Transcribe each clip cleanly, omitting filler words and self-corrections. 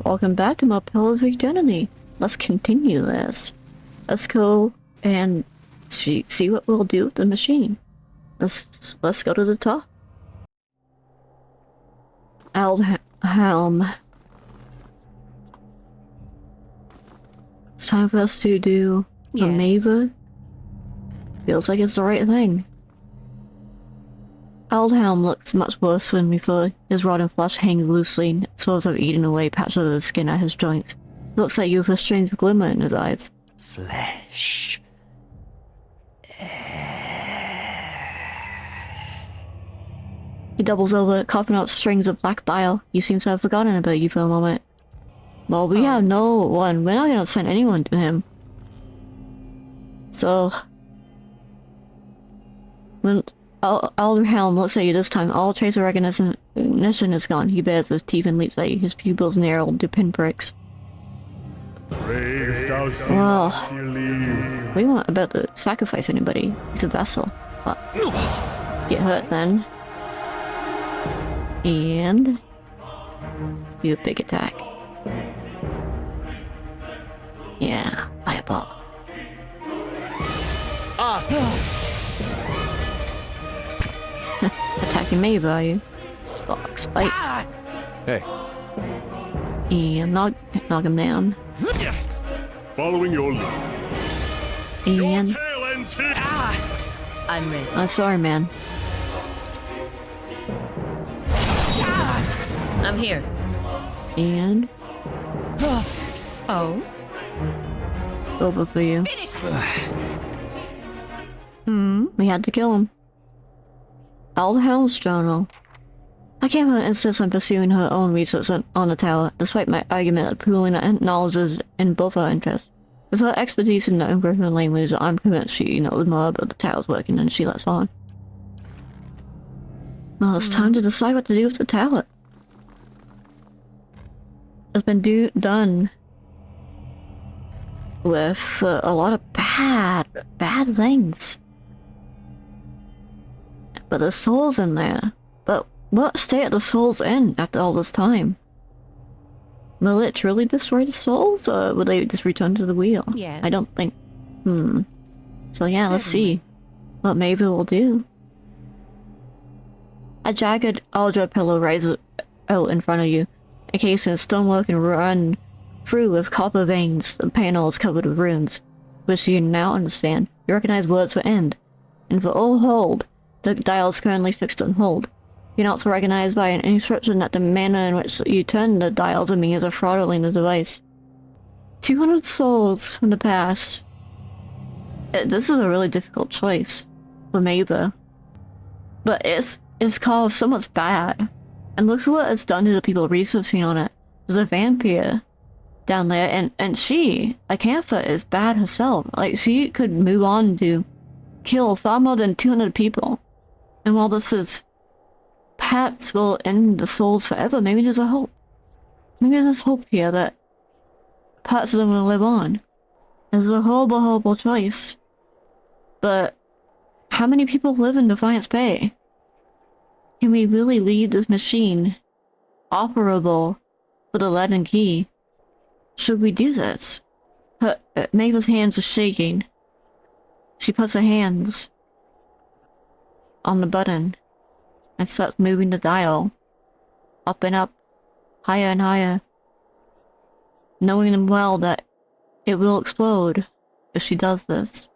Welcome back to my Pillars of Eternity. Let's continue this. Let's go and see what we'll do with the machine. Let's go to the top. Helm. It's time for us to do the Maeva. Feels like it's the right thing. Helm looks much worse when his rotten flesh hangs loosely, sort of eating away patches of the skin at his joints. Looks like you have a strange glimmer in his eyes. Flesh. He doubles over, coughing up strings of black bile. He seems to have forgotten about you for a moment. Well, we have no one. We're not gonna send anyone to him. So... when Helm looks at you this time, all trace of recognition is gone. He bares his teeth and leaps at you, his pupils narrowed to pinpricks. Well, we weren't about to sacrifice anybody. He's a vessel. But get hurt then. And... do a big attack. Yeah, fireball. Attacking Maeva, are you? Godlike spike. Hey. And knock him down. Following your lead. And... Your tail ends here. I'm ready. I'm sorry, man. I'm here. And... Oh? over for you. Finish. We had to kill him. Helm's journal. I can't insist on pursuing her own research on the tower, despite my argument that pooling knowledge is in both our interests. With her expertise in the encryption language, I'm convinced she knows more about the tower's working than she lets on. Well, it's time to decide what to do with the tower. It's been done with a lot of bad things. But there's souls in there. But what state are the souls in after all this time? Will it truly destroy the souls, or will they just return to the wheel? Yes. I don't think... So yeah, let's see what Maeva will do. A jagged Eylrt pillar rises out in front of you. Encased in stonework and run through with copper veins, the panel is covered with runes, which you now understand. You recognize words for end, and for all hold. The dial is currently fixed on hold. You're also recognized by an inscription that the manner in which you turn the dials and means of throttling the device. 200 souls from the past. This is a really difficult choice for Maeva. But it's caused so much bad. And look what it's done to the people researching on it. There's a vampire down there, and she, Acantha, is bad herself. Like, she could move on to kill far more than 200 people. And while this is perhaps will end the souls forever, maybe there's a hope. Maybe there's hope here that parts of them will live on. It's a horrible, horrible choice. But how many people live in Defiance Bay? Can we really leave this machine operable for the leaden key? Should we do this? Maeva's hands are shaking. She puts her hands on the button and starts moving the dial up and up, higher and higher, knowing well that it will explode if she does this.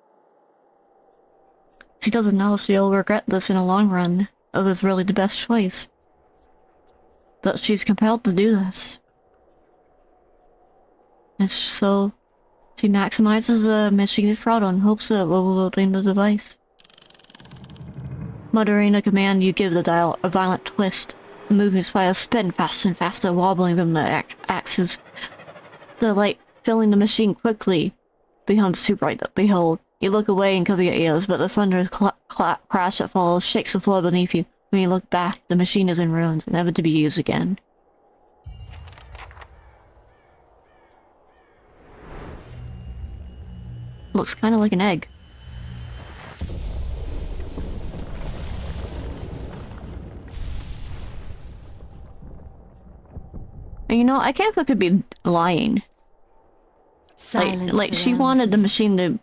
She doesn't know if she'll regret this in the long run. It was really the best choice. But she's compelled to do this. And so she maximizes the machine's throttle and hopes of overloading the device. Muttering a command, you give the dial a violent twist. The moving spires spin faster and faster, wobbling from the axis. The light filling the machine quickly becomes too bright to behold. You look away and cover your ears, but the thunderous crash that follows shakes the floor beneath you. When you look back, the machine is in ruins, never to be used again. Looks kind of like an egg. You know, I can't could be lying. Like she wanted the machine to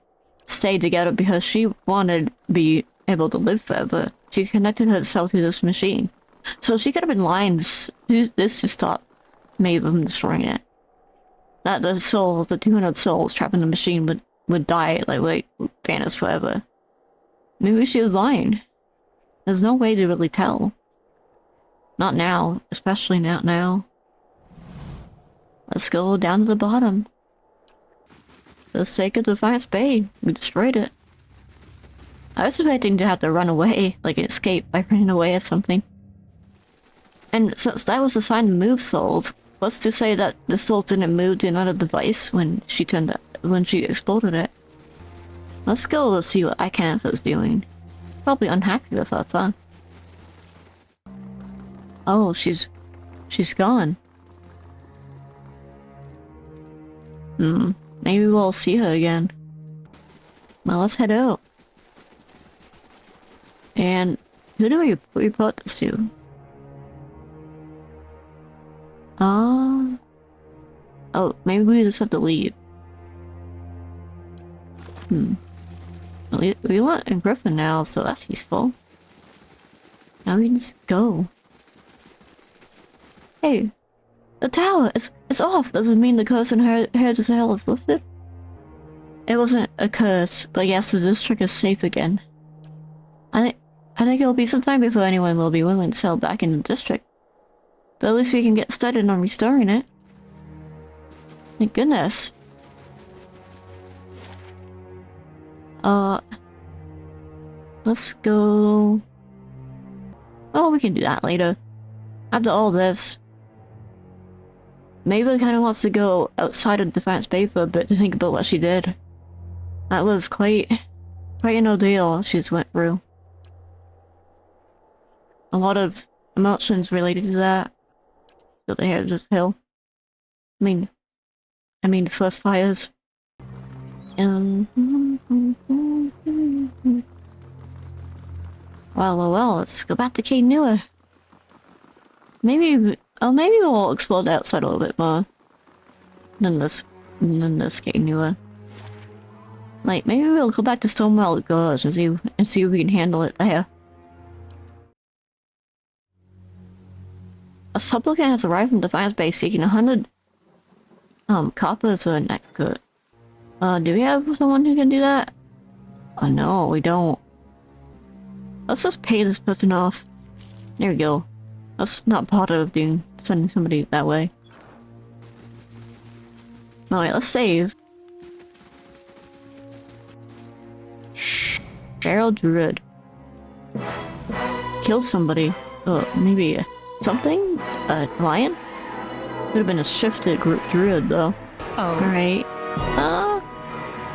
stay together because she wanted to be able to live forever. She connected herself to this machine. So she could have been lying this to stop Maeva from destroying it. That the souls, the 200 souls trapped in the machine would die, like vanish forever. Maybe she was lying. There's no way to really tell. Not now, especially not now. Let's go down to the bottom. For the sake of the Defiance Bay, we destroyed it. I was expecting to have to run away, like escape by running away or something. And since that was assigned to move souls, what's to say that the souls didn't move to another device when she exploded it? Let's go see what Icanth is doing. Probably unhappy with us, huh? Oh, she's gone. Maybe we'll see her again. Well, let's head out. And who do we report this to? Oh, maybe we just have to leave. We let in Griffin now, so that's useful. Now we can just go. Hey, the tower, it's off. Does it mean the curse in her head to hell is lifted? It wasn't a curse, but yes, the district is safe again. I think it'll be some time before anyone will be willing to settle back in the district. But at least we can get started on restoring it. Thank goodness. Let's go... Oh, we can do that later. After all this... Maeva kinda wants to go outside of Defiance Bay for a bit to think about what she did. That was quite an ordeal she's went through. A lot of emotions related to that. So they had this hill. I mean, first fires. Well, let's go back to Caed Nua. Maybe we'll explore the outside a little bit more. Than this Caed Nua. Like, maybe we'll go back to Stormwell Gorge and see if we can handle it there. A supplicant has arrived from Defiance Bay seeking 100 coppers for a neck cut. Do we have someone who can do that? Oh no, we don't. Let's just pay this person off. There we go. That's not part of sending somebody that way. Alright, let's save. Feral Druid. Killed somebody. Maybe something? A lion? Could have been a shifted druid though. Oh. Alright.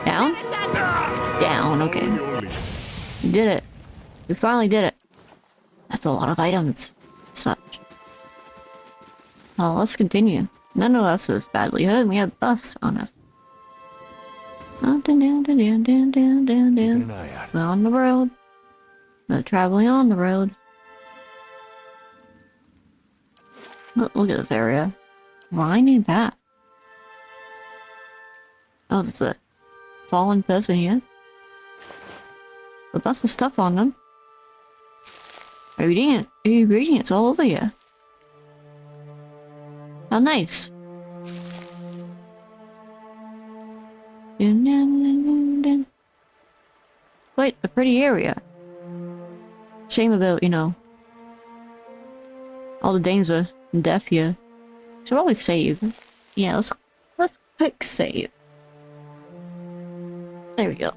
Down? Down, okay. You did it. We finally did it. That's a lot of items. Such. Oh, let's continue. None of us is badly hurt. We have buffs on us. Down. We're on the road. We're traveling on the road. Look at this area. Winding path. Oh, there's a fallen person here. But that's the stuff on them. Ingredients all over here. How nice. Quite a pretty area. Shame about, all the dames are deaf here. Should always save. Yeah, let's quick save. There we go.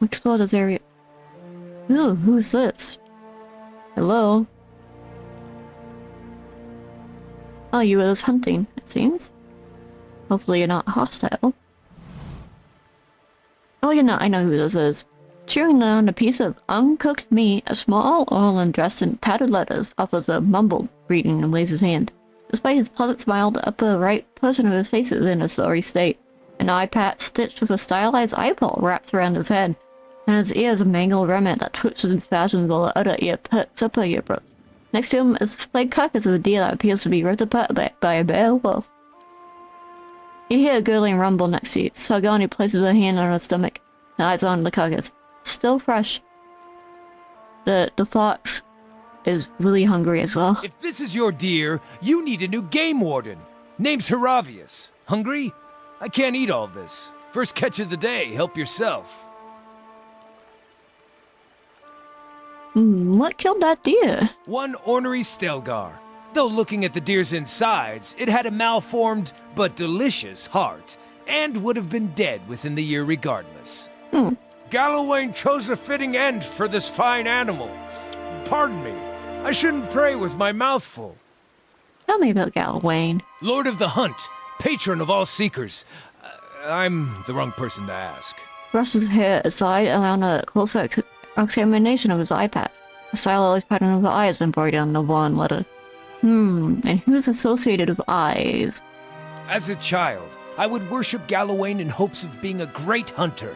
Explore this area. Ooh, who's this? Hello? Oh, you were just hunting, it seems. Hopefully you're not hostile. Oh, you're not. I know who this is. Chewing on a piece of uncooked meat, a small oil dressed in tattered letters offers a mumbled greeting and waves his hand. Despite his pleasant smile, the upper right portion of his face is in a sorry state. An eye patch stitched with a stylized eyeball wraps around his head, and his ear is a mangled remnant that twitches in spasms while the other ear perks up her earbrows. Next to him is a displayed carcass of a deer that appears to be ripped apart by a bear wolf. You hear a gurgling rumble next to you. Sargani places her hand on her stomach and eyes on the carcass. Still fresh. The fox is really hungry as well. If this is your deer, you need a new game warden. Name's Hiravias. Hungry? I can't eat all this. First catch of the day, help yourself. What killed that deer? One ornery Stelgar. Though looking at the deer's insides, it had a malformed but delicious heart, and would have been dead within the year regardless. Gallowayne chose a fitting end for this fine animal. Pardon me, I shouldn't pray with my mouth full. Tell me about Gallowayne. Lord of the Hunt, patron of all seekers. I'm the wrong person to ask. Brushes his hair aside, allowing a closer examination of his eye patch. A stylized pattern of the eyes embroidered on the one letter. And who's associated with eyes? As a child, I would worship Gallowayne in hopes of being a great hunter.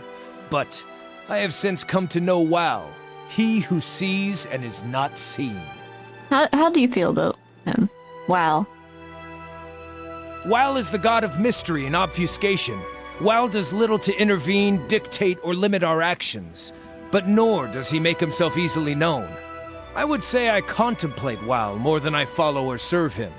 But I have since come to know Wal, he who sees and is not seen. How do you feel about him? Wow. Wal is the god of mystery and obfuscation. Wal does little to intervene, dictate, or limit our actions. But nor does he make himself easily known. I would say I contemplate Wal more than I follow or serve him.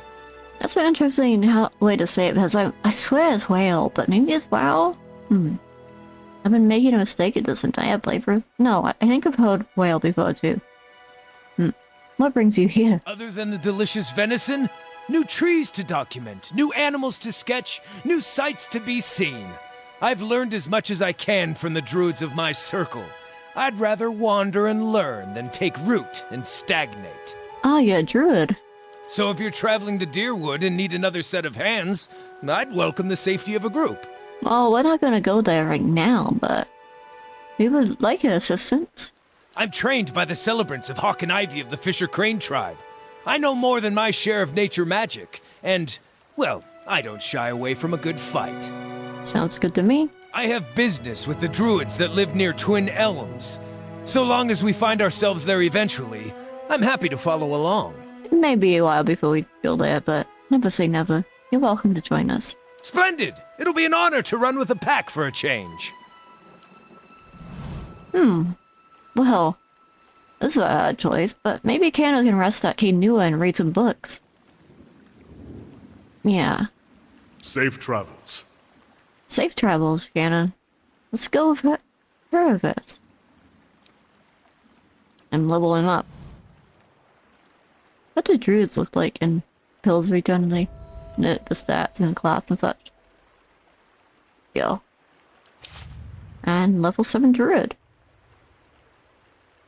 That's an interesting way to say it, because I swear it's whale, but maybe it's wow? I've been making a mistake at this entire playthrough. No, I think I've heard whale before too. What brings you here? Other than the delicious venison, new trees to document, new animals to sketch, new sights to be seen. I've learned as much as I can from the druids of my circle. I'd rather wander and learn than take root and stagnate. Ah, you're a druid. So if you're traveling to Deerwood and need another set of hands, I'd welcome the safety of a group. Well, we're not gonna go there right now, but we would like your assistance. I'm trained by the celebrants of Hawk and Ivy of the Fisher Crane tribe. I know more than my share of nature magic, and, well, I don't shy away from a good fight. Sounds good to me. I have business with the druids that live near Twin Elms. So long as we find ourselves there eventually, I'm happy to follow along. It may be a while before we go there, but never say never. You're welcome to join us. Splendid! It'll be an honor to run with a pack for a change. Well, this is a hard choice, but maybe Caed can rest at Caed Nua and read some books. Yeah. Safe travels. Safe travels, Caed. Let's go with Hiravias. And level him up. What do druids look like in Pillars of Eternity? The stats and class and such. Go. And level 7 druid.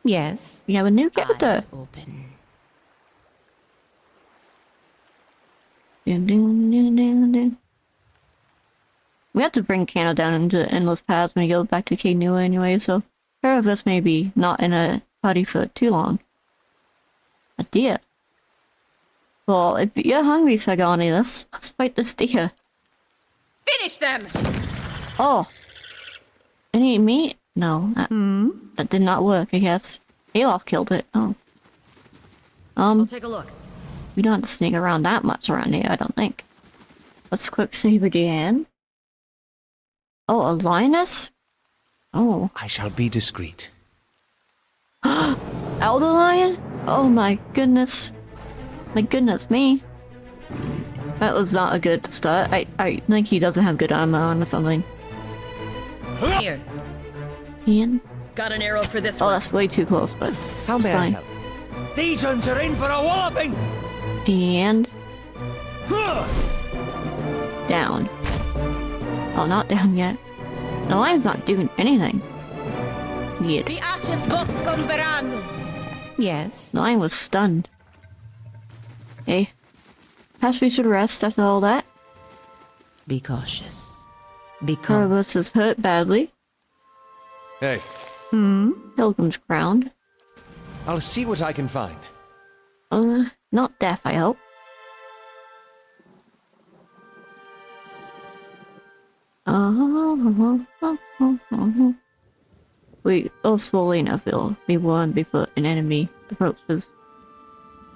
Yes. We have a new character. Eyes open. Dun, dun, dun, dun, dun. We have to bring Caed down into the endless paths when we go back to Caed Nua anyway, so pair of us may be not in a party for too long. A deer. Well, if you're hungry, Sargani, let's fight this deer. Finish them! Oh. Any meat? No. That did not work, I guess. Eylrt killed it. Oh. I'll take a look. We don't have to sneak around that much around here, I don't think. Let's quick save again. Oh, a lioness? Oh. I shall be discreet. Elder lion? Oh my goodness. My goodness me. That was not a good start. I think he doesn't have good armor on or something. Here. Ian? Got an arrow for this Oh, one. that's way too close, but How it's may I fine. help? These ones are in for a walloping! And down. Oh, not down yet. The lion's not doing anything. Weird. The ashes vox converano. Yes. The lion was stunned. Hey. Perhaps we should rest after all that. Be cautious. Hiravias is hurt badly. Hey, Pilgrim's crowned. I'll see what I can find. Not deaf, I hope. We slowly enough will be warned before an enemy approaches.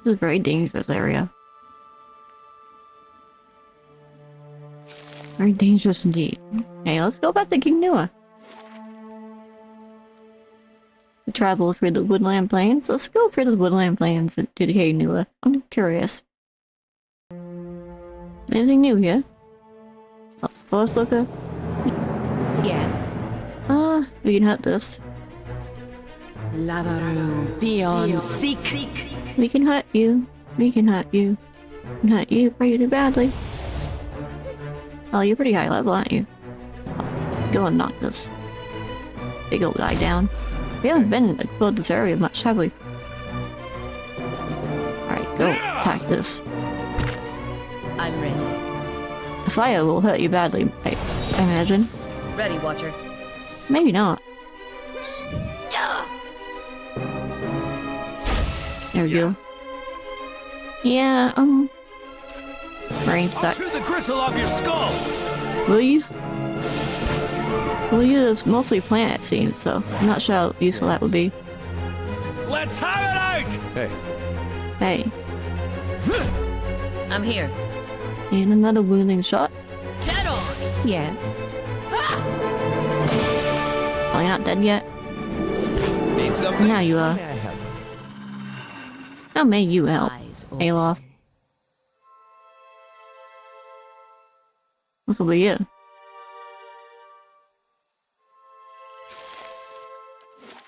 This is a very dangerous area. Very dangerous indeed. Okay, let's go back to Caed Nua. We travel through the woodland plains. Let's go through the woodland plains to the Caed Nua. I'm curious. Anything new here? Oh, first looker? Yes. We can hit this. Lavaru, beyond seek. We can hurt you. We can hurt you. We can hurt you pretty badly. Oh, you're pretty high level, aren't you? Oh, go and knock this big old guy down. We haven't been explored this area much, have we? Alright, go attack this. I'm ready. The fire will hurt you badly, I imagine. Ready, Watcher. Maybe not. There we go. Yeah, range I'll that. chew the gristle off your skull! Will you? Well, it's mostly plant, it seems, so I'm not sure how useful that would be. Let's have it out! Hey, Hey, I'm here. and another wounding shot. Dead on! Yes. Oh, you're not dead yet? Need something? Now you are. may I help? How may you help, Eyes open. Eylrt? This will be you.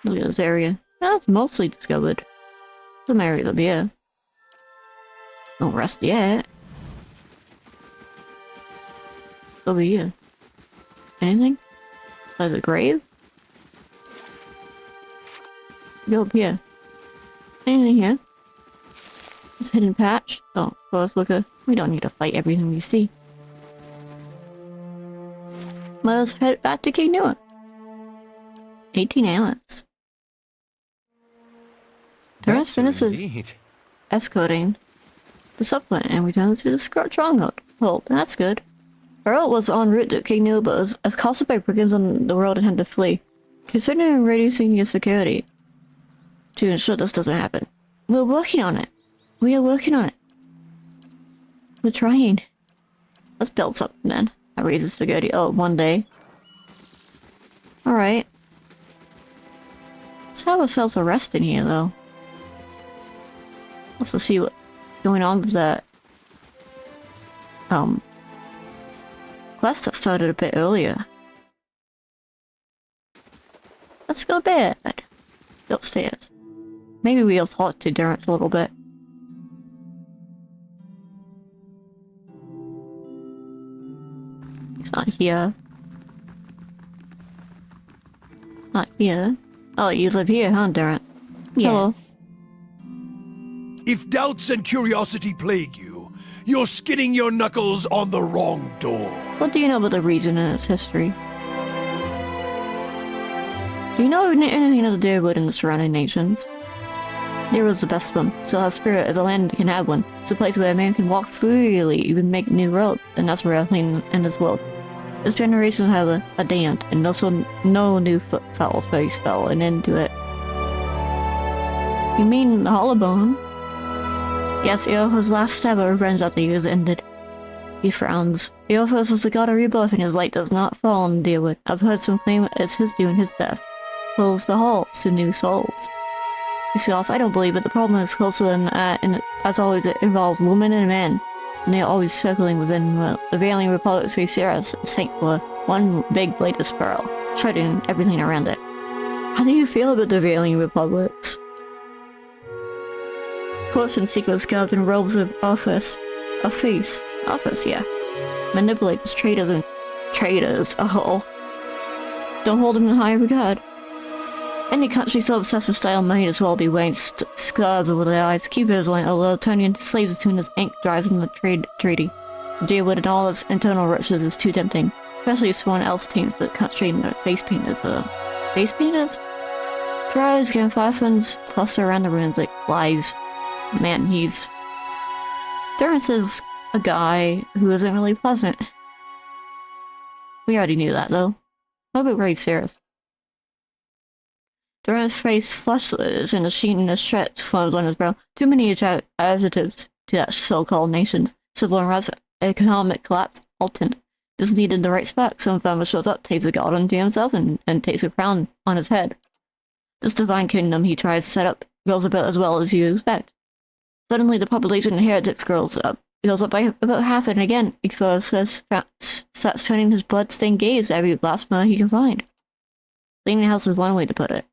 Look at this area. That's mostly discovered. Some areas up here. Don't rest yet. Over here. Anything? There's a grave? Go up here. Anything here? This hidden patch? Oh, first looker. We don't need to fight everything we see. Let us head back to Caed Nua. 18 hours. Terrence finishes Indeed. escorting the supplement and returns to the Stronghold. That's good. Eylrt was en route to Caed Nua, but as accosted by brigands on the road and had to flee. Considering reducing your security to ensure this doesn't happen. We're working on it. We are working on it. We're trying. Let's build something then. That raises security. Oh, one day. Alright. Let's have ourselves a rest in here, though. Also see what's going on with that quest that started a bit earlier. Let's go to bed. Go upstairs. Maybe we'll talk to Durgan a little bit. He's not here. Not here. Oh, you live here, huh, Durgan? Hello. Yes. If doubts and curiosity plague you, you're skinning your knuckles on the wrong door. What do you know about the region and its history? Do you know anything of the Durgan and the surrounding nations? Nero is the best of them. Still has spirit if the land can have one. It's a place where a man can walk freely, even make new roads, and that's rare thing in this world. This generation have a damned, and also no new footfalls very spell and into it. You mean the Hollowbone? Yes, Eylrt's last stab of revenge after he was ended. He frowns. Eylrt was the god of rebirth, and his light does not fall on the Durgan. I've heard some claim it's his doing his death. Fills the hall to new souls. You see, I don't believe it. The problem is closer than that, and as always, it involves women and men. And they're always circling within the Veiling Republic's three Sierras, Saint for one big blade of sparrow, shredding everything around it. How do you feel about the Veiling Republics? Close and secret scalped in robes of office. Office, yeah. Manipulators, traitors, and traitors, oh. Don't hold them in high regard. Any country so obsessed with style might as well be wearing scarves over their eyes, keep vigilant, although turning into slaves as soon as ink dries in the treaty. To deal with all its internal riches is too tempting, especially if someone else teams the country and face painters for them. Face painters? Dries getting fireflies cluster around the ruins like flies. Man, Durgan is a guy who isn't really pleasant. We already knew that, though. How about Raid Sarah? Durgan's face flushes and a sheen of sweat forms on his brow. Too many adjectives to that so-called nation. Civil unrest, economic collapse, halted. Just needed the right spark. Some farmer shows up, takes a god unto himself, and takes a crown on his head. This divine kingdom he tries to set up goes about as well as you expect. Suddenly the population in heretics goes up by about half, and again, Eylrt starts turning his blood-stained gaze at every blasphemer he can find. Cleaning house is one way to put it.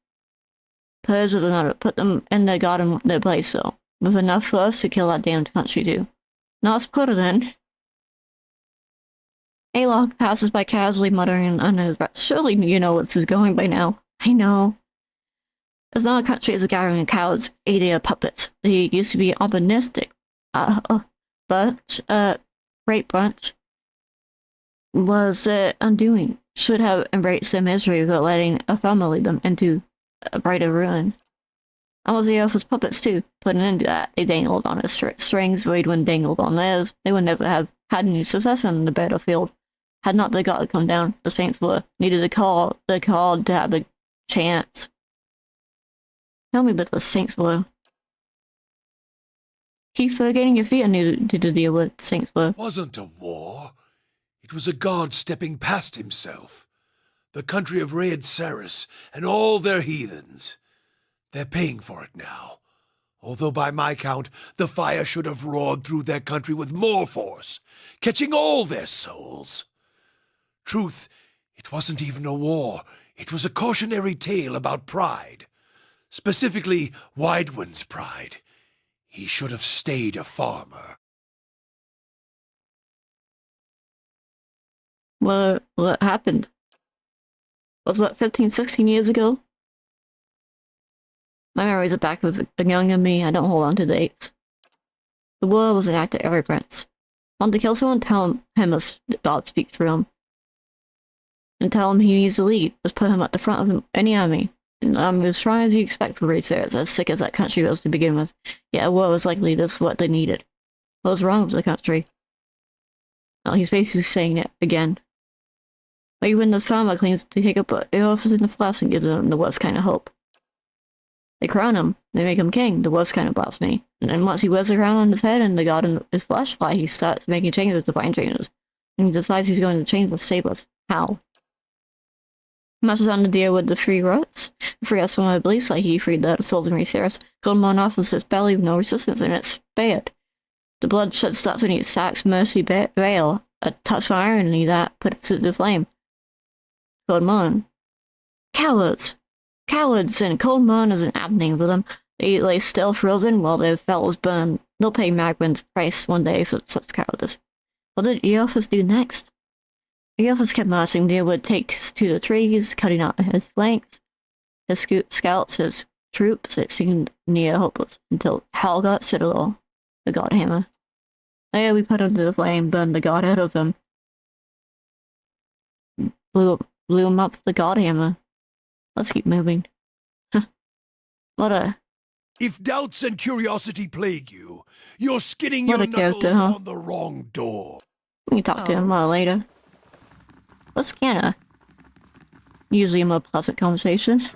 Purge is another. Put them in their god in their place, though. With enough for us to kill that damned country, too. Now let's put it in. Eylrt passes by casually muttering under his breath. Surely you know what's going by now. I know. It's not a country, it's a gathering of cowards, idiot puppets. They used to be optimistic. But, Great Bunch was undoing. Should have embraced their misery without letting a family lead them into a brighter ruin. I was the Earth's puppets too, putting into that. They dangled on his strings, Void when dangled on theirs. They would never have had any success in the battlefield. Had not the god come down, the saints needed the call to have a chance. Tell me about the saints were. Keep forgetting your feet and to deal with saints were. It wasn't a war. It was a god stepping past himself. The country of Raed Saris and all their heathens. They're paying for it now. Although by my count, the fire should have roared through their country with more force, catching all their souls. Truth, it wasn't even a war. It was a cautionary tale about pride. Specifically, Widewind's pride. He should have stayed a farmer. What happened? Was that 15, 16 years ago? My memories are back with the younger me. I don't hold on to dates. The war was an act of arrogance. Want to kill someone? Tell him as God speak through him. And tell him he needs to lead. Just put him at the front of any army. And I'm as strong as you expect for Raed Saris, as sick as that country was to begin with. Yeah, a war was likely this what they needed. What was wrong with the country? Oh, he's basically saying it again. But even this farmer claims to take up the office in the flesh and gives them the worst kind of hope. They crown him, they make him king, the worst kind of blasphemy. And then once he wears the crown on his head and the god in his flesh, why, he starts making changes, divine changes. And he decides he's going to change with Sabers. How? He matches on to deal with the free roots. The free us from my beliefs, like he freed the souls in Raed Saris. Killed him on off with its belly with no resistance, and it's spared. The bloodshed starts when he sacks Mercy Veil, a touch of irony that puts it to the flame. Cold Moon. Cowards! Cowards, and Cold Moon is an apt name for them. They lay still frozen while their fellows burn. They'll pay Magwin's price one day for such cowardice. What did Eylrt do next? Eylrt kept marching. They would take to the trees, cutting out his flanks, his scouts, his troops. It seemed near hopeless, until Hal got Citadel, the god hammer. There we put him to the flame, burned the god out of him. Blew him up with the god hammer. Let's keep moving. What a... If doubts and curiosity plague you, you're skinning What your a knuckles character, huh? on the wrong door. We can talk to him a while later. What's Canna? Usually a more pleasant conversation.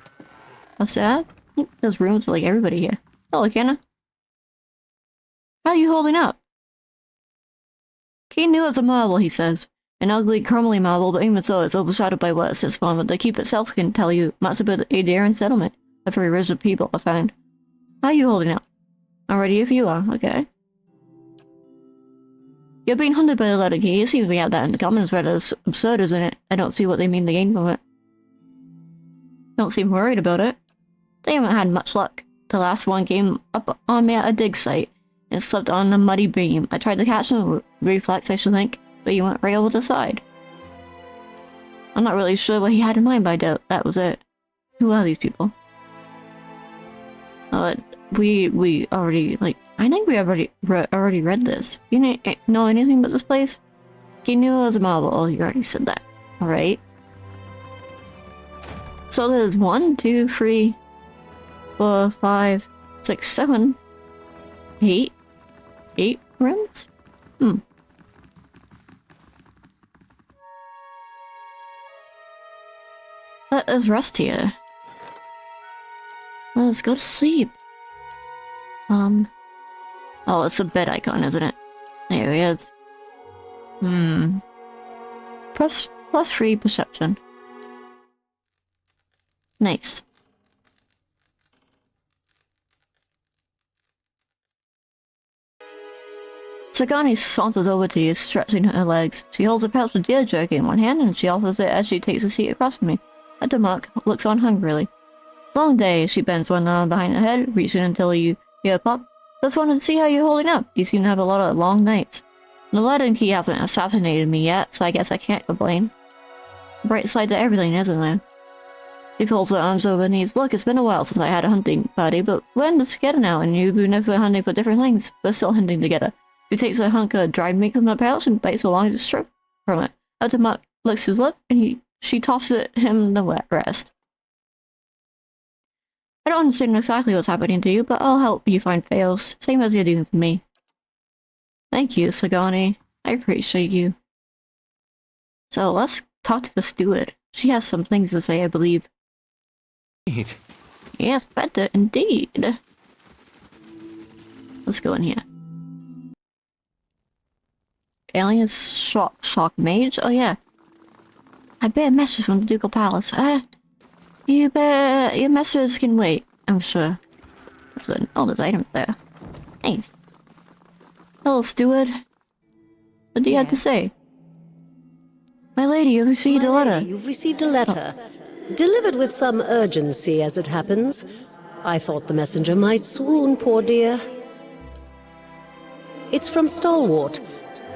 What's that? There's rooms for like everybody here. Hello, Canna. How are you holding up? Caed Nua is a marvel, he says. An ugly, crumbly marvel, but even so, it's overshadowed by what sits upon it. The keep itself can tell you much about the Adaran settlement, a very original people, I found. How are you holding up? I'm ready if you are, okay. You're being hunted by the letter key. It seems we have that in the commons, but as absurd as in it. I don't see what they mean to gain from it. Don't seem worried about it. They haven't had much luck. The last one came up on me at a dig site and slipped on a muddy beam. I tried to catch him, reflex I should think, but he went right over the side. I'm not really sure what he had in mind, but I doubt that was it. Who are these people? We already, like, I think we already read this. You know anything about this place? Caed Nua was a marvel. Oh, you already said that. Alright. So there's 1, 2, 3, 4, 5, 6, 7, 8. 8 rooms? There's rest here. Let's go to sleep. Oh, it's a bed icon, isn't it? There he is. Plus 3 perception. Nice. Sagani saunters over to you, stretching her legs. She holds a pouch of deer jerky in one hand, and she offers it as she takes a seat across from me. Atamak looks on hungrily. Long day, she bends one arm behind her head, reaching until you hear a pop. Just wanted to see how you're holding up. You seem to have a lot of long nights. The Aladdin key hasn't assassinated me yet, so I guess I can't complain. Bright side to everything, isn't there? She folds her arms over her knees. Look, it's been a while since I had a hunting party, but we're in this together now, and you've been never hunting for different things. We're still hunting together. She takes a hunk of dried meat from her pouch and bites along the strip from it. Atamak licks his lip, and she tosses him the wet rest. I don't understand exactly what's happening to you, but I'll help you find Fails, same as you're doing for me. Thank you, Sagani. I appreciate you. So let's talk to the steward. She has some things to say, I believe. Yes, better indeed. Let's go in here. Alien shock mage? Oh yeah. I bet a message from the Ducal Palace. You bet your message can wait, I'm sure. There's all those items there. Nice. Hello, steward. What do you have to say? My lady, you've received a letter. You've received a letter. Delivered with some urgency, as it happens. I thought the messenger might swoon, poor dear. It's from Stalwart.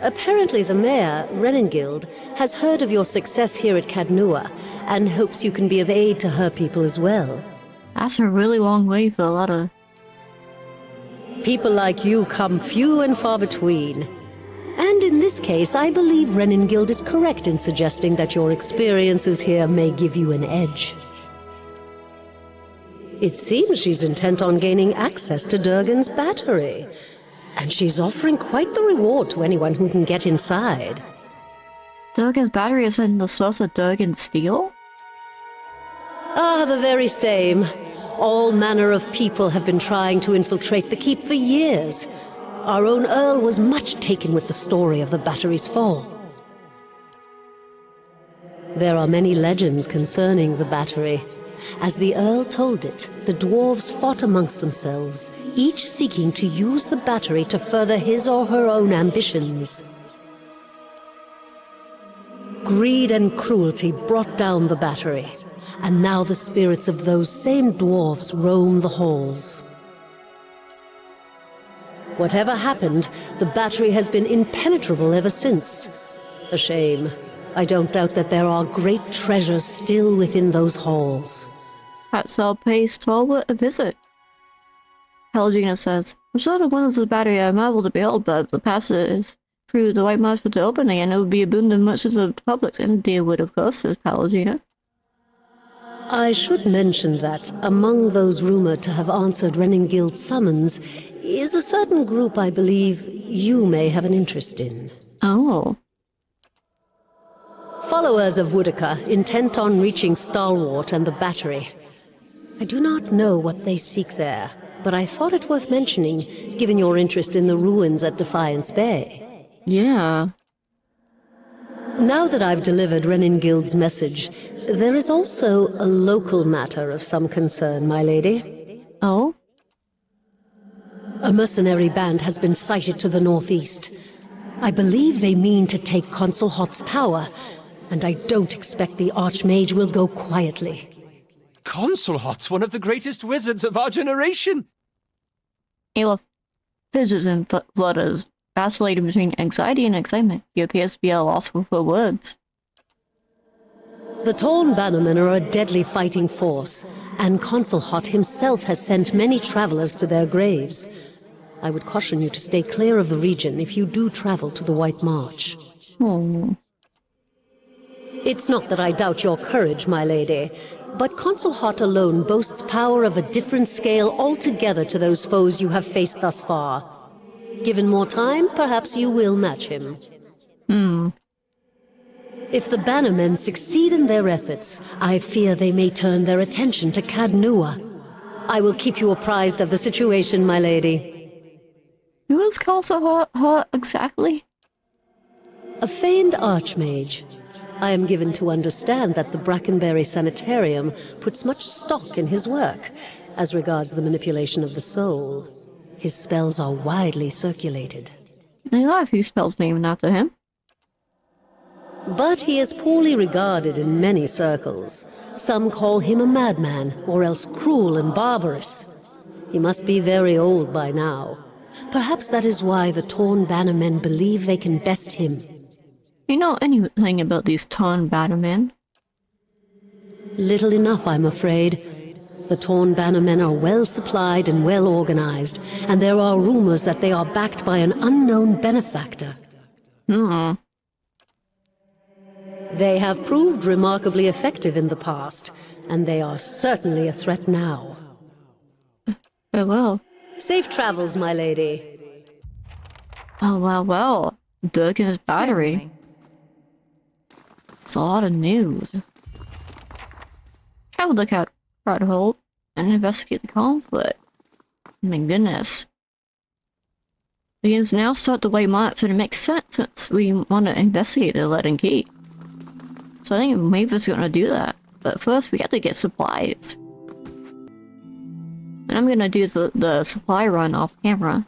Apparently the mayor, Renengild, has heard of your success here at Caed Nua, and hopes you can be of aid to her people as well. That's a really long way for a letter. People like you come few and far between. And in this case, I believe Renengild is correct in suggesting that your experiences here may give you an edge. It seems she's intent on gaining access to Durgan's battery. And she's offering quite the reward to anyone who can get inside. Durgan's battery is in the source of Durgan's steel? Ah, the very same. All manner of people have been trying to infiltrate the keep for years. Our own Earl was much taken with the story of the battery's fall. There are many legends concerning the battery. As the Earl told it, the dwarves fought amongst themselves, each seeking to use the battery to further his or her own ambitions. Greed and cruelty brought down the battery, and now the spirits of those same dwarves roam the halls. Whatever happened, the battery has been impenetrable ever since. A shame. I don't doubt that there are great treasures still within those halls. Perhaps I'll pay Stalwart a visit. Pelagina says, I'm sure the windows of the battery are marvel to behold, but if the passage through the White Marsh were to open again, it would be a boon to much of the public, and dear would, of course, says Pelagina. I should mention that among those rumored to have answered Renengild's summons is a certain group I believe you may have an interest in. Oh. Followers of Woodica, intent on reaching Stalwart and the battery. I do not know what they seek there, but I thought it worth mentioning, given your interest in the ruins at Defiance Bay. Yeah. Now that I've delivered Renengild's message, there is also a local matter of some concern, my lady. Oh? A mercenary band has been sighted to the northeast. I believe they mean to take Consul Hot's tower, and I don't expect the Archmage will go quietly. Consul Hot's one of the greatest wizards of our generation! Ayla fidgets and flutters, vacillating between anxiety and excitement. He appears to be at a loss for words. The Torn Bannermen are a deadly fighting force, and Consul Hot himself has sent many travelers to their graves. I would caution you to stay clear of the region if you do travel to the White March. It's not that I doubt your courage, my lady, but Consul Hot alone boasts power of a different scale altogether to those foes you have faced thus far. Given more time, perhaps you will match him. If the Bannermen succeed in their efforts, I fear they may turn their attention to Caed Nua. I will keep you apprised of the situation, my lady. Who is called so hot exactly? A famed archmage. I am given to understand that the Brackenberry Sanitarium puts much stock in his work, as regards the manipulation of the soul. His spells are widely circulated. There are a few spells named after him. But he is poorly regarded in many circles. Some call him a madman, or else cruel and barbarous. He must be very old by now. Perhaps that is why the Torn Bannermen believe they can best him. You know anything about these Torn Bannermen? Little enough, I'm afraid. The Torn Bannermen are well supplied and well organized, and there are rumors that they are backed by an unknown benefactor. They have proved remarkably effective in the past, and they are certainly a threat now. Oh well. Safe travels, my lady. Oh well. Durgan's battery. Certainly. It's a lot of news. I would look out Stronghold and investigate the conflict. My goodness. We can now start the way march, and it makes sense since we want to investigate the lead and key. So I think Maeva's gonna do that. But first we have to get supplies. And I'm gonna do the supply run off camera.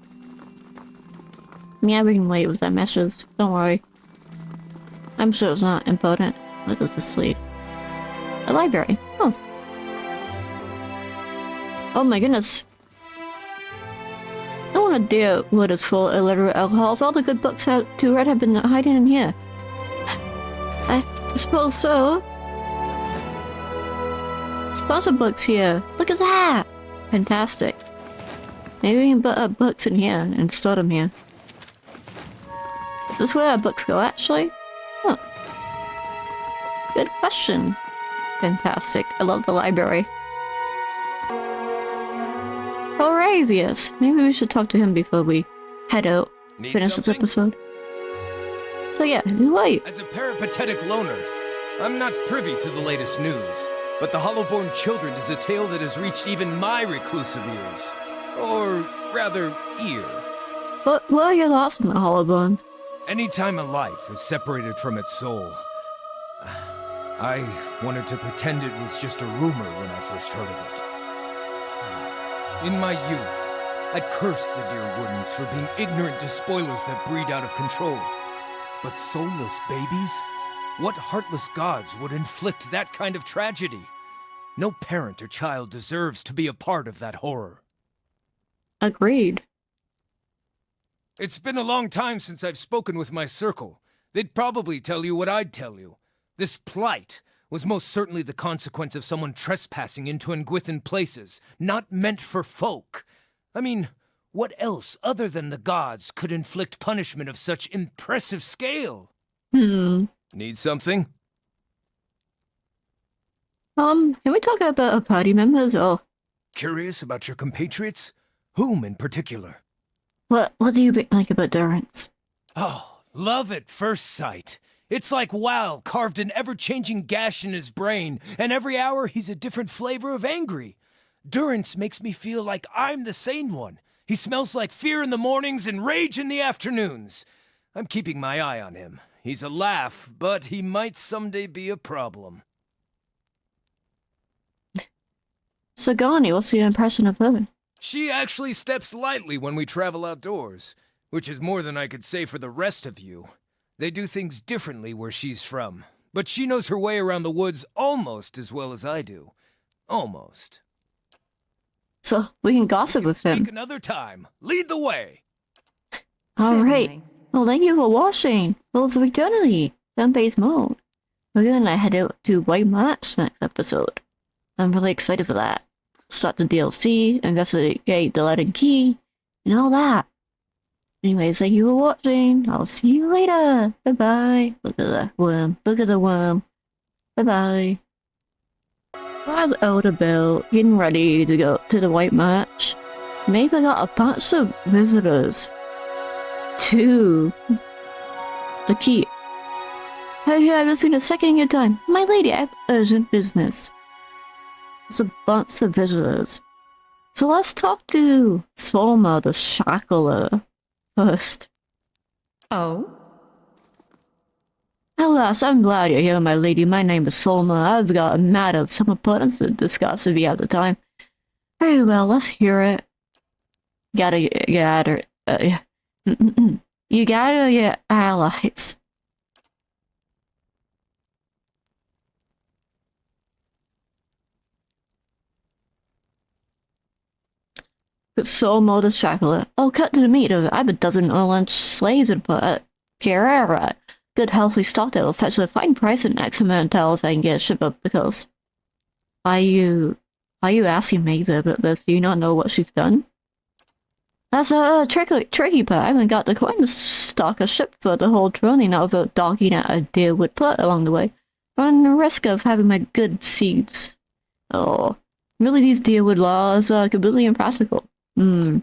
Yeah, we can wait with that message. Don't worry. I'm sure it's not important. What does this lead? A library. Oh. Oh my goodness. I don't want to dare what is full of illiterate alcohols. All the good books to read have been hiding in here. I suppose so. Sponsor books here. Look at that! Fantastic. Maybe we can put our books in here and store them here. Is this where our books go, actually? Huh. Good question. Fantastic. I love the library. Hiravias. Maybe we should talk to him before we head out. Finish this episode. So yeah, who are you? As a peripatetic loner, I'm not privy to the latest news, but the Hollowborn Children is a tale that has reached even my reclusive ears. Or rather, ear. What are your thoughts on the Hollowborn? Anytime a life is separated from its soul, I wanted to pretend it was just a rumor when I first heard of it. In my youth, I cursed the dear Woodens for being ignorant to spoilers that breed out of control. But soulless babies? What heartless gods would inflict that kind of tragedy? No parent or child deserves to be a part of that horror. Agreed. It's been a long time since I've spoken with my circle. They'd probably tell you what I'd tell you. This plight was most certainly the consequence of someone trespassing into Engwithan places, not meant for folk. I mean, what else other than the gods could inflict punishment of such impressive scale? Need something? Can we talk about our party members, or... Curious about your compatriots? Whom in particular? What do you think about Durance? Oh, love at first sight. It's like wow carved an ever-changing gash in his brain, and every hour he's a different flavor of angry. Durance makes me feel like I'm the sane one. He smells like fear in the mornings and rage in the afternoons. I'm keeping my eye on him. He's a laugh, but he might someday be a problem. So Gani, what's your impression of her? She actually steps lightly when we travel outdoors, which is more than I could say for the rest of you. They do things differently where she's from, but she knows her way around the woods almost as well as I do. Almost. So we can gossip with him. Speak another time. Lead the way. Alright. Certainly. Well, thank you for watching. Rules of Eternity, turn-based mode. We're gonna head out to White March next episode. I'm really excited for that. Start the DLC, investigate the lead and key, and all that. Anyways, thank you for watching. I'll see you later. Bye-bye. Look at the worm. Look at the worm. Bye-bye. I was out about getting ready to go to the White March. Maeva got a bunch of visitors to the keep. Hey, I haven't seen a second in your time. My lady, I have urgent business. There's a bunch of visitors. So let's talk to Solma the Shackler first. Oh? Alas, I'm glad you're here, my lady. My name is Solma. I've got a matter of some importance to discuss if you have the time. Very well, let's hear it. You gather your allies. Solmo the Shackler. Oh, cut to the meat of it. I have a dozen Erland slaves and Guerrera. Good healthy stock that will fetch a fine price in X amount of tell if I can get a ship up because... Why are you asking Maeva about this? Do you not know what she's done? That's a tricky part. I haven't got the coin to stock a ship for the whole journey now without docking at a dear wood put along the way. Running the risk of having my good seeds. Oh, really these deerwood laws are completely impractical. I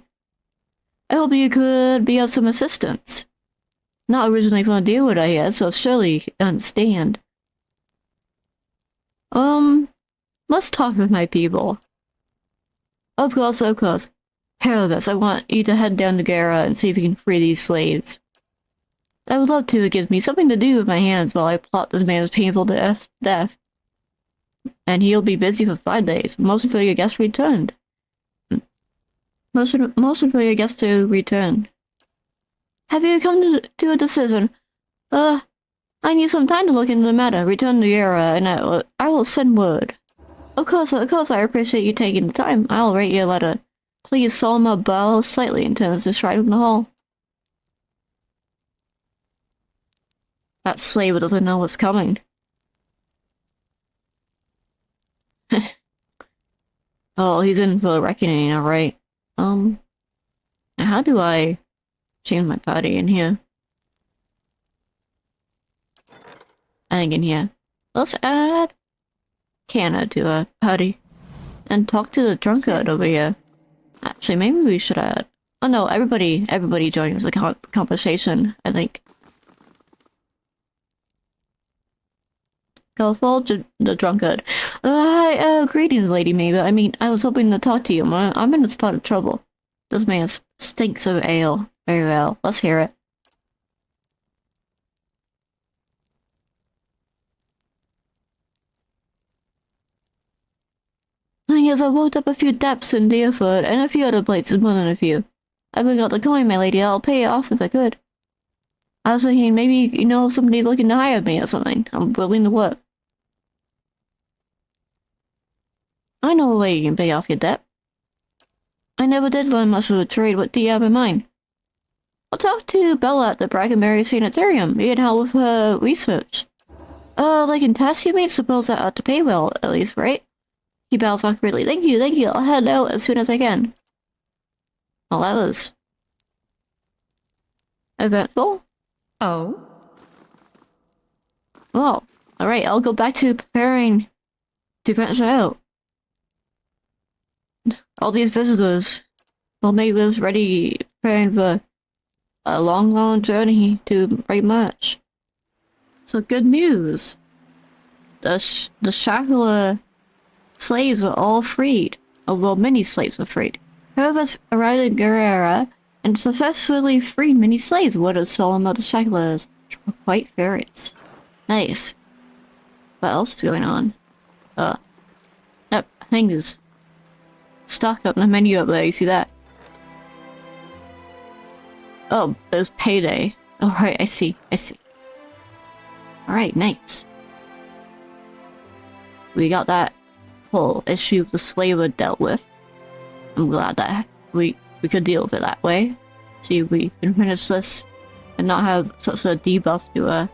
hope you could be of some assistance. Not originally from the deerwood, I hear, so surely you understand. Let's talk with my people. Of course, of course. Hiravias, I want you to head down to Gara and see if you can free these slaves. I would love to. It gives me something to do with my hands while I plot this man's painful death. And he'll be busy for 5 days. Most of your guests returned. Most of your guests to return. Have you come to a decision? I need some time to look into the matter. Return to Eylrt, and I will send word. Of course, I appreciate you taking the time. I'll write you a letter. Please, Solma bows slightly and turns to stride from the hall. That slave doesn't know what's coming. Oh, he's in for a reckoning now, right? How do I change my party in here? I think in here. Let's add Canna to a party. And talk to the drunkard over here. Actually, maybe we should add... Oh no, everybody joins the conversation, I think. Go for the drunkard. Greetings, Lady Maeva. I mean, I was hoping to talk to you. I'm in a spot of trouble. This man stinks of ale. Very well. Let's hear it. Yes, I've walked up a few depths in Deerfoot and a few other places, more than a few. I haven't got the coin, my lady. I'll pay it off if I could. I was thinking maybe you know somebody looking to hire me or something. I'm willing to work. I know a way you can pay off your debt. I never did learn much of the trade. What do you have in mind? I'll talk to Bella at the Brackenberry Sanitarium. You can help with her research. Like in tests you made? Suppose that ought to pay well, at least, right? He bows awkwardly. Thank you. I'll head out as soon as I can. Well, that was... eventful? Oh? Well, alright, I'll go back to preparing to venture out. All these visitors will make us ready, preparing for a long journey to Great March. So good news. The Shackler slaves were all freed. Oh, well, many slaves were freed. Hiravias arrived in Guerrera and successfully freed many slaves. What a Solomon the Shackler is quite furious. Nice. What else is going on? That thing is stuck up in the menu up there, you see that? Oh, there's payday. Oh, right, I see. Alright, nice. We got that whole issue of the slaver dealt with. I'm glad that we could deal with it that way. See if we can finish this and not have such a debuff to a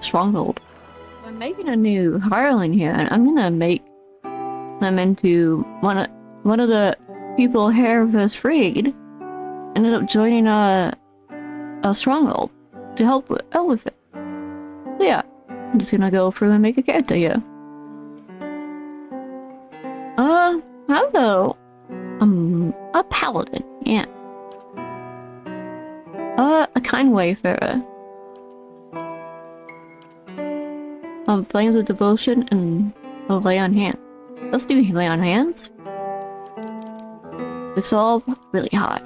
stronghold. I'm making a new hireling here, and I'm gonna make them into one of the people Hiravias freed. Ended up joining a stronghold to help with it. So yeah, I'm just gonna go through and make a character here. Hello. A paladin, yeah. A kind wayfarer. Flames of devotion and lay on hands. Let's do lay on hands. Resolve, really high.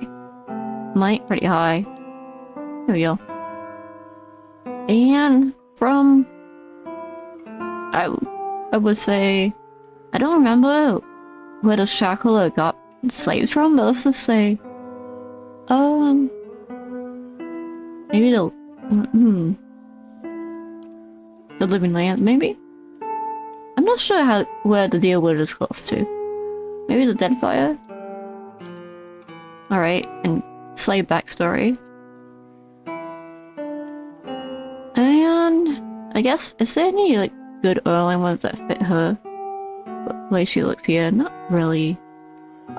Might, pretty high. There we go. And from... I would say... I don't remember where the Shackler got slaves from, but let's just say... Maybe the... The Living Lands, maybe? I'm not sure where the Dealwood is close to. Maybe the Deadfire? Alright, and slave backstory. And... I guess, is there any, like, good early ones that fit her? The way she looks here? Not really.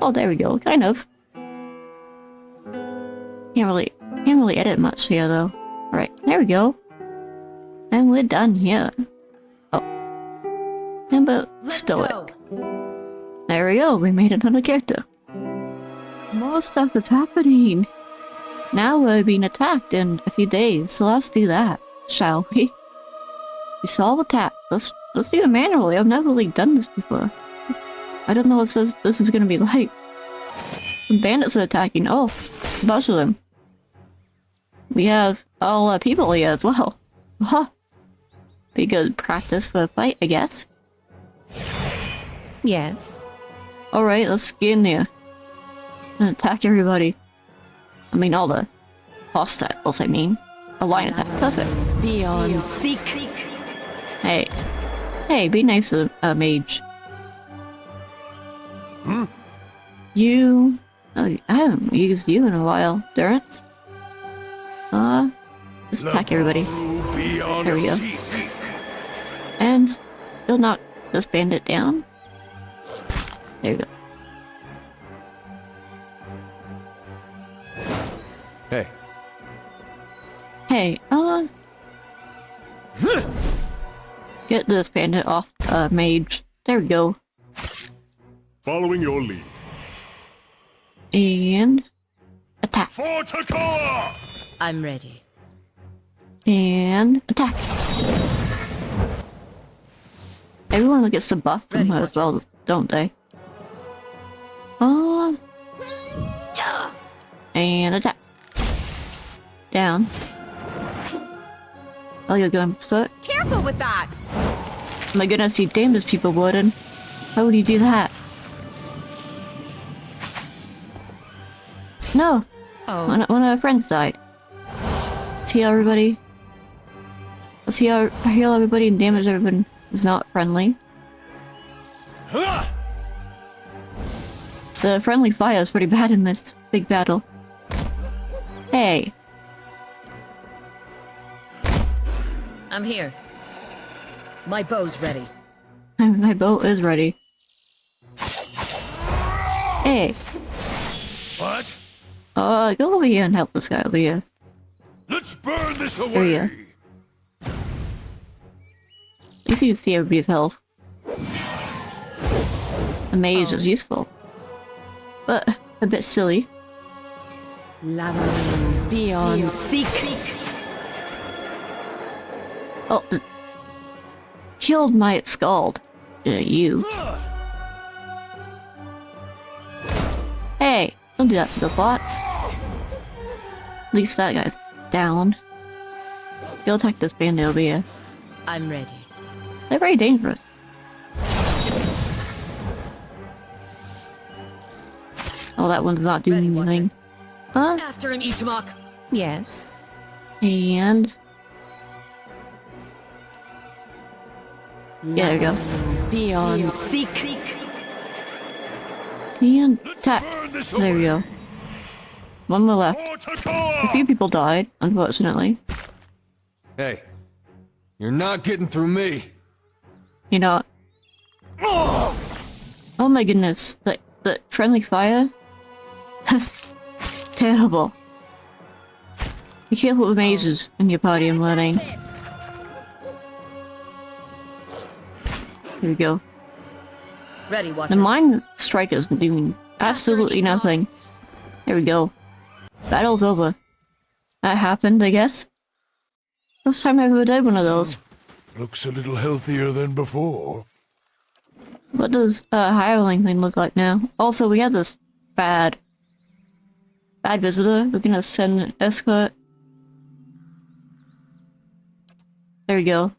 Oh, there we go, kind of. Can't really edit much here, though. Alright, there we go. And we're done here. Oh. And but Stoic. There we go, we made another character. More stuff is happening. Now we're being attacked in a few days, so let's do that, shall we? We solve attack. Let's do it manually. I've never really done this before. I don't know what this is gonna be like. The bandits are attacking. Oh, a bunch of them. We have all people here as well. Huh. Be good practice for a fight, I guess. Yes. Alright, let's get in there. And attack everybody. I mean, all the hostiles, I mean. A line attack. Perfect. Beyond seek. Hey. Hey, be nice to a mage. You... Oh, I haven't used you in a while. Durance? Just attack everybody. There we go. And... You'll knock this bandit down. There you go. Hey. Hey, get this bandit off, mage. There we go. Following your lead. And... Attack. For Takoa! I'm ready. And... Attack. Everyone gets the buff from her as well, don't they? And attack. Down. Oh, you're going stuck? Careful with that! Oh my goodness, you damaged people, Warden. How would you do that? No! Oh. One of our friends died. Let's heal everybody. Let's heal everybody and damage everyone who's not friendly. The friendly fire is pretty bad in this big battle. Hey. I'm here. My bow's ready. My boat is ready. Hey. What? Go over here and help this guy over here. Let's burn this There you away! go. At least you can see everybody's health. A mage is useful. But a bit silly. Lava beyond seek. Oh, killed my scald. You. Hey, don't do that to the bots. At least that guy's down. Go attack this bandit over here. I'm ready. They're very dangerous. Oh, that one's not doing anything. Huh? After an Itamok. Yes. And... yeah, there we go. Beyond seek. And attack. Burn this There we go. One more left. For Takoa! A few people died, unfortunately. Hey. You're not getting through me. You know. Oh my goodness. The friendly fire? Terrible. Be careful with mages in your party, I'm learning. Here we go. Ready, watcher. The Mind Strike is doing absolutely nothing. There we go. Battle's over. That happened, I guess. First time I ever did one of those. Looks a little healthier than before. What does hireling thing look like now? Also, we had this bad visitor. We're gonna send an escort. There we go.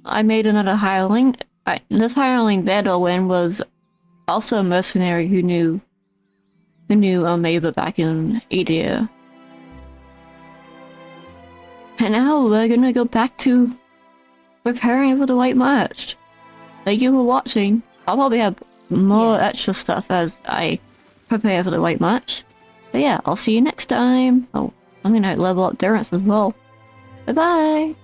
I made another hireling. This hireling Bedouin was also a mercenary who knew Maeva back in Eylrt. And now we're gonna go back to preparing for the White March. Thank you for watching. I'll probably have more extra stuff as I prepare for the White March. But yeah, I'll see you next time. Oh, I'm gonna level up Durance as well. Bye bye!